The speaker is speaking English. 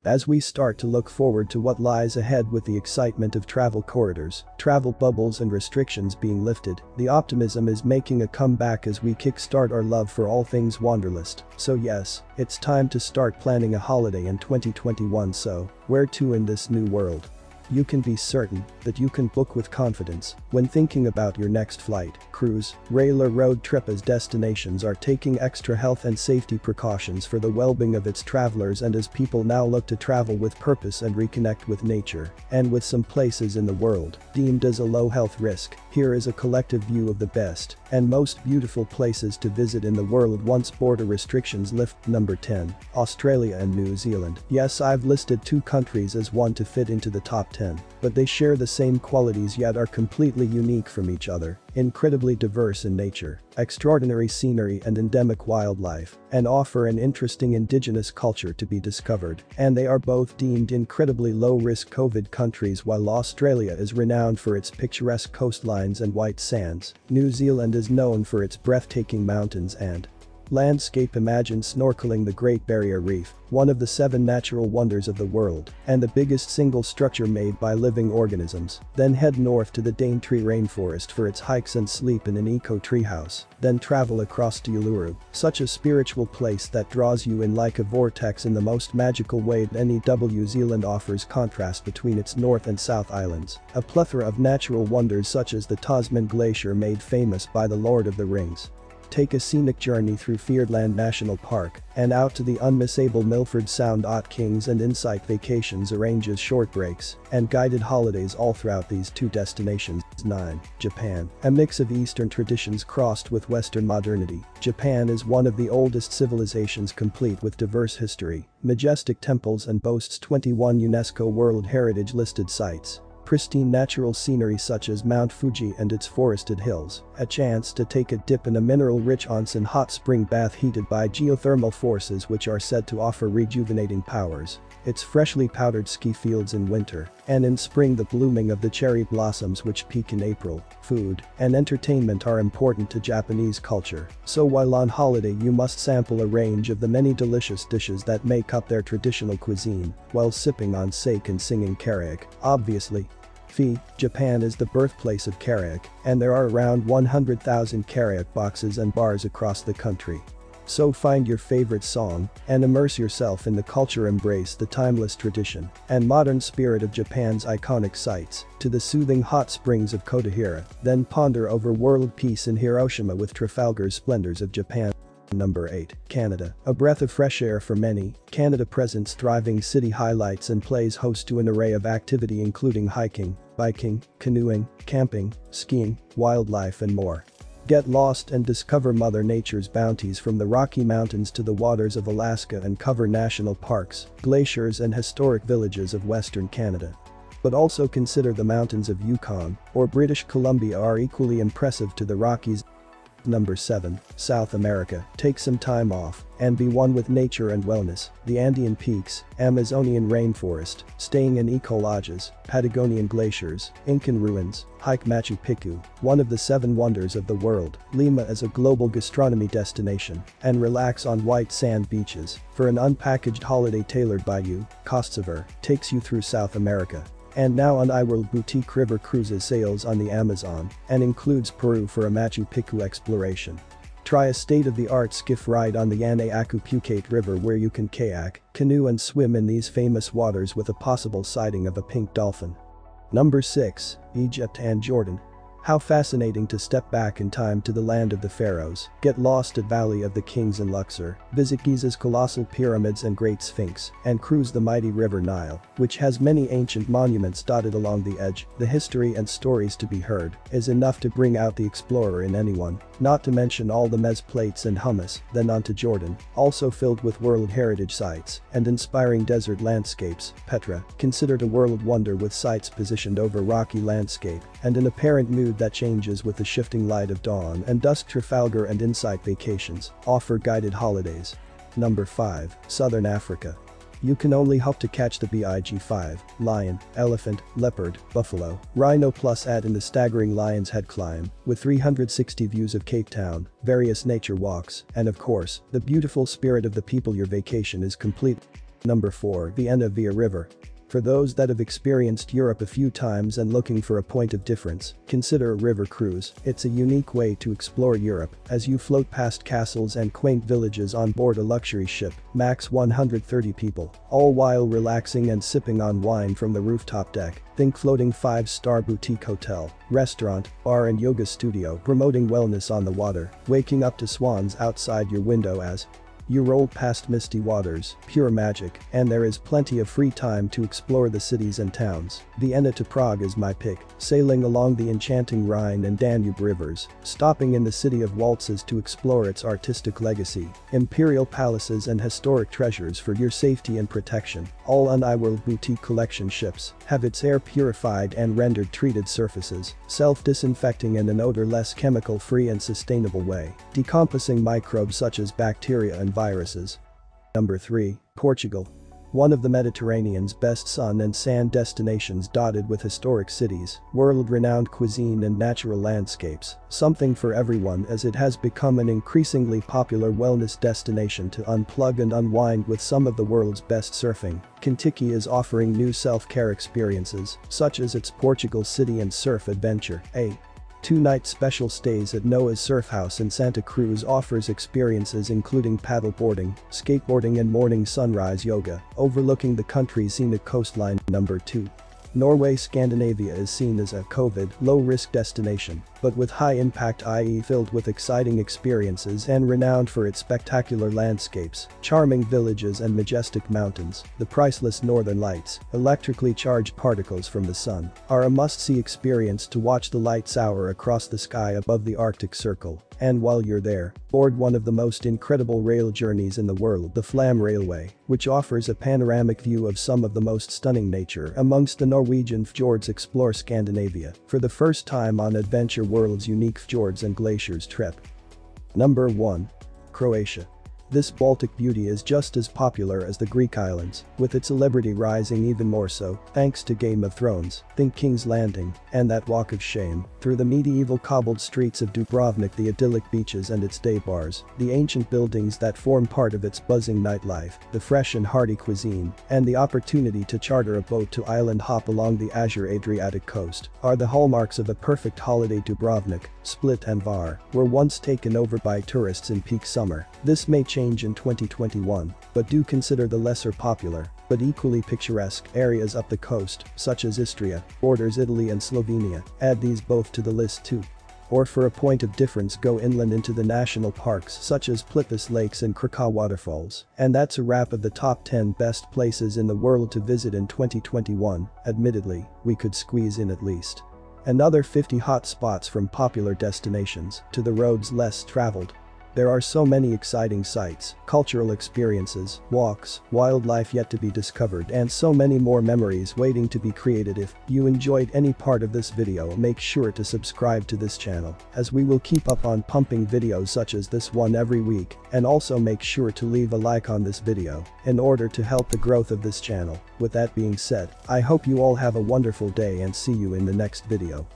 As we start to look forward to what lies ahead with the excitement of travel corridors, travel bubbles and restrictions being lifted, the optimism is making a comeback as we kickstart our love for all things wanderlust. So yes, it's time to start planning a holiday in 2021. So, where to in this new world? You can be certain that you can book with confidence when thinking about your next flight, cruise, rail or road trip, as destinations are taking extra health and safety precautions for the well-being of its travelers, and as people now look to travel with purpose and reconnect with nature. And with some places in the world deemed as a low health risk, here is a collective view of the best and most beautiful places to visit in the world once border restrictions lift. Number 10. Australia and New Zealand. Yes, I've listed two countries as one to fit into the top 10, but they share the same qualities yet are completely unique from each other. Incredibly diverse in nature, extraordinary scenery and endemic wildlife, and offer an interesting indigenous culture to be discovered. And they are both deemed incredibly low-risk COVID countries. While Australia is renowned for its picturesque coastlines and white sands, New Zealand is known for its breathtaking mountains and landscape. Imagine snorkeling the Great Barrier Reef, one of the 7 natural wonders of the world, and the biggest single structure made by living organisms. Then head north to the Daintree rainforest for its hikes and sleep in an eco treehouse. Then travel across to Uluru, such a spiritual place that draws you in like a vortex in the most magical way. New Zealand offers contrast between its north and south islands, a plethora of natural wonders such as the Tasman Glacier made famous by the Lord of the Rings. Take a scenic journey through Fiordland National Park and out to the unmissable Milford Sound. Kings and Insight Vacations arranges short breaks and guided holidays all throughout these two destinations. 9. Japan. A mix of Eastern traditions crossed with Western modernity, Japan is one of the oldest civilizations, complete with diverse history, majestic temples, and boasts 21 UNESCO World Heritage listed sites. Pristine natural scenery such as Mount Fuji and its forested hills, a chance to take a dip in a mineral-rich onsen hot spring bath heated by geothermal forces which are said to offer rejuvenating powers, its freshly powdered ski fields in winter, and in spring the blooming of the cherry blossoms which peak in April. Food and entertainment are important to Japanese culture, so while on holiday you must sample a range of the many delicious dishes that make up their traditional cuisine, while sipping on sake and singing karaoke. Obviously, Japan is the birthplace of karaoke, and there are around 100,000 karaoke boxes and bars across the country. So find your favorite song and immerse yourself in the culture. Embrace the timeless tradition and modern spirit of Japan's iconic sites, to the soothing hot springs of Kotahira, then ponder over world peace in Hiroshima with Trafalgar's splendors of Japan. Number 8. Canada. A breath of fresh air for many, Canada presents thriving city highlights and plays host to an array of activity including hiking, biking, canoeing, camping, skiing, wildlife and more. Get lost and discover Mother Nature's bounties from the Rocky Mountains to the waters of Alaska, and cover national parks, glaciers and historic villages of Western Canada. But also consider the mountains of Yukon or British Columbia are equally impressive to the Rockies. Number 7. South America. Take some time off and be one with nature and wellness. The Andean peaks, Amazonian rainforest, staying in eco-lodges, Patagonian glaciers, Incan ruins, hike Machu Picchu, one of the 7 wonders of the world, Lima as a global gastronomy destination, and relax on white sand beaches. For an unpackaged holiday tailored by you, Costover takes you through South America. And now on iWorld Boutique River Cruises sails on the Amazon and includes Peru for a Machu Picchu exploration. Try a state-of-the-art skiff ride on the Yanayacu River where you can kayak, canoe and swim in these famous waters with a possible sighting of a pink dolphin. Number 6. Egypt and Jordan. How fascinating to step back in time to the land of the pharaohs, get lost at Valley of the Kings in Luxor, visit Giza's colossal pyramids and Great Sphinx, and cruise the mighty river Nile, which has many ancient monuments dotted along the edge. The history and stories to be heard is enough to bring out the explorer in anyone, not to mention all the mez plates and hummus. Then on to Jordan, also filled with World Heritage sites and inspiring desert landscapes. Petra, considered a world wonder with sites positioned over rocky landscape and an apparent mood that changes with the shifting light of dawn and dusk. Trafalgar and Insight Vacations offer guided holidays. Number 5. Southern Africa. You can only hope to catch the Big 5, lion, elephant, leopard, buffalo, rhino plus add in the staggering Lion's Head climb, with 360 views of Cape Town, various nature walks, and of course, the beautiful spirit of the people. Your vacation is complete. Number 4. Vienna via river. For those that have experienced Europe a few times and looking for a point of difference, consider a river cruise. It's a unique way to explore Europe as you float past castles and quaint villages on board a luxury ship, max 130 people, all while relaxing and sipping on wine from the rooftop deck. Think floating 5-star boutique hotel, restaurant, bar and yoga studio promoting wellness on the water, waking up to swans outside your window as you roll past misty waters, pure magic, and there is plenty of free time to explore the cities and towns. Vienna to Prague is my pick, sailing along the enchanting Rhine and Danube rivers, stopping in the city of waltzes to explore its artistic legacy, imperial palaces and historic treasures for your safety and protection. All Uniworld boutique collection ships have its air purified and rendered treated surfaces, self-disinfecting in an odorless chemical-free and sustainable way, decomposing microbes such as bacteria and viruses. Number 3. Portugal. One of the Mediterranean's best sun and sand destinations dotted with historic cities, world-renowned cuisine and natural landscapes, something for everyone as it has become an increasingly popular wellness destination to unplug and unwind with some of the world's best surfing. Kentucky is offering new self-care experiences, such as its Portugal City and Surf Adventure, a 2-night special stays at Noah's Surf House in Santa Cruz offers experiences including paddleboarding, skateboarding and morning sunrise yoga, overlooking the country's scenic coastline. Number 2. Norway. Scandinavia is seen as a COVID, low-risk destination, but with high-impact, i.e. filled with exciting experiences and renowned for its spectacular landscapes, charming villages and majestic mountains. The priceless northern lights, electrically charged particles from the sun, are a must-see experience to watch the light soar across the sky above the Arctic Circle. And while you're there, board one of the most incredible rail journeys in the world, the Flam Railway, which offers a panoramic view of some of the most stunning nature amongst the Norwegian fjords. Explore Scandinavia for the first time on Adventure World's unique fjords and glaciers trip. Number 1. Croatia. This Baltic beauty is just as popular as the Greek islands, with its celebrity rising even more so, thanks to Game of Thrones, think King's Landing, and that Walk of Shame. Through the medieval cobbled streets of Dubrovnik, the idyllic beaches and its day bars, the ancient buildings that form part of its buzzing nightlife, the fresh and hearty cuisine, and the opportunity to charter a boat to island hop along the azure Adriatic coast, are the hallmarks of a perfect holiday. Dubrovnik, Split and Var were once taken over by tourists in peak summer. This may change in 2021, but do consider the lesser popular, but equally picturesque areas up the coast, such as Istria, borders Italy and Slovenia. Add these both to the list too. Or for a point of difference, go inland into the national parks such as Plitvice Lakes and Krakow waterfalls. And that's a wrap of the top 10 best places in the world to visit in 2021. Admittedly, we could squeeze in at least another 50 hot spots from popular destinations to the roads less traveled. There are so many exciting sights, cultural experiences, walks, wildlife yet to be discovered, and so many more memories waiting to be created. If you enjoyed any part of this video, make sure to subscribe to this channel, as we will keep up on pumping videos such as this one every week, and also make sure to leave a like on this video in order to help the growth of this channel. With that being said, I hope you all have a wonderful day and see you in the next video.